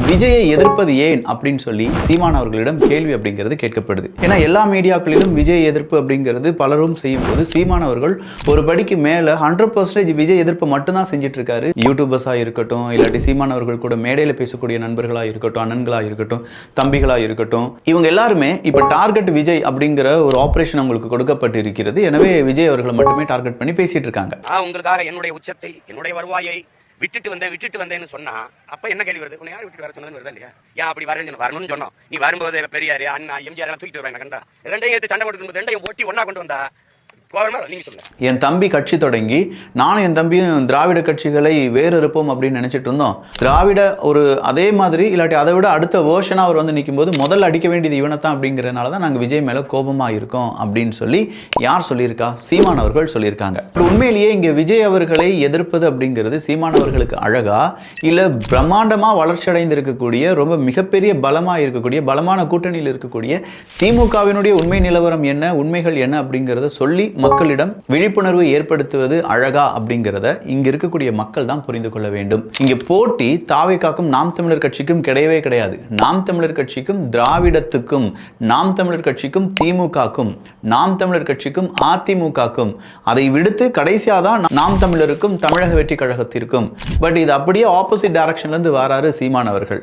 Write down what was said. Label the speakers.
Speaker 1: விஜயை எதிர்ப்பது ஏன் அப்படின்னு சொல்லி சீமான் அவர்களிடம் கேள்வி அப்படிங்கிறது கேட்கப்படுது. ஏன்னா எல்லா மீடியாக்களிலும் விஜய் எதிர்ப்பு அப்படிங்கிறது பலரும் செய்யும் போது சீமான் அவர்கள் ஒரு படிக்கு மேல 100% விஜய் எதிர்ப்பு மட்டும்தான் செஞ்சுட்டு இருக்காரு. யூடியூபர்ஸா இருக்கட்டும், இல்லாட்டி சீமான் அவர்கள் கூட மேடையில பேசக்கூடிய நண்பர்களா இருக்கட்டும், அண்ணன்களா இருக்கட்டும், தம்பிகளா இருக்கட்டும், இவங்க எல்லாருமே இப்ப டார்கெட் விஜய் அப்படிங்கிற ஒரு ஆபரேஷன் அவங்களுக்கு கொடுக்கப்பட்டு இருக்கிறது. எனவே விஜய் அவர்களை மட்டுமே டார்கெட் பண்ணி பேசிட்டு இருக்காங்க.
Speaker 2: உங்களுக்காக என்னுடைய உச்சத்தை, என்னுடைய வருவாயை விட்டுட்டு வந்தேன்னு சொன்னா அப்ப என்ன கேள்வி வருது? உன்னை யார் விட்டுட்டு வர சொன்னது வருதா இல்லையா? ஏன் அப்படி வரணும்னு சொன்னோம். நீ வரும்போது பெரியாரு, அண்ணா, எம்ஜிஆர் எல்லாம் தூக்கிட்டு வருவாங்க. கண்டா ரெண்டையும் எடுத்து சண்டை போட்டு ரெண்டையும் ஓட்டி ஒன்னா கொண்டு வந்தா
Speaker 1: என் தம்பி கட்சி தொடங்கி நானும் என் தம்பியும் திராவிட கட்சிகளை வேறு இருப்போம் அப்படின்னு நினைச்சிட்டு இருந்தோம். திராவிட ஒரு அதே மாதிரி இல்லாட்டி அதை விட அடுத்த வேர்ஷனா அவர் வந்து நிற்கும் போது முதல்ல அடிக்க வேண்டியது இவனைத்தான் அப்படிங்கிறதுனால தான் நாங்கள் விஜய் மேல கோபமா இருக்கோம் அப்படின்னு சொல்லி யார் சொல்லியிருக்கா? சீமான் அவர்கள் சொல்லியிருக்காங்க. உண்மையிலேயே இங்க விஜய் அவர்களை எதிர்ப்பது அப்படிங்கிறது சீமான் அவர்களுக்கு அழகா இல்ல பிரம்மாண்டமா வளர்ச்சி அடைந்து இருக்கக்கூடிய ரொம்ப மிகப்பெரிய பலமா இருக்கக்கூடிய பலமான கூட்டணியில் இருக்கக்கூடிய திமுகவினுடைய உண்மை நிலவரம் என்ன, உண்மைகள் என்ன அப்படிங்கிறத சொல்லி மக்களிடம் விழிப்புணர்வு ஏற்படுத்துவது அழகா அப்படிங்கிறத இங்க இருக்கக்கூடிய மக்கள் தான் புரிந்து கொள்ள வேண்டும். இங்க போட்டி தாவேகாக்கும் நாம் தமிழர் கட்சிக்கும் கிடையவே கிடையாது. நாம் தமிழர் கட்சிக்கும் திராவிடத்துக்கும், நாம் தமிழர் கட்சிக்கும் திமுகக்கும், நாம் தமிழர் கட்சிக்கும் அதிமுகக்கும், அதை விடுத்து கடைசியா தான் நாம் தமிழருக்கும் தமிழக வெற்றி கழகத்திற்கும். பட் இது அப்படியே ஆப்போசிட் டைரக்ஷன்ல இருந்து வராரு சீமான் அவர்கள்.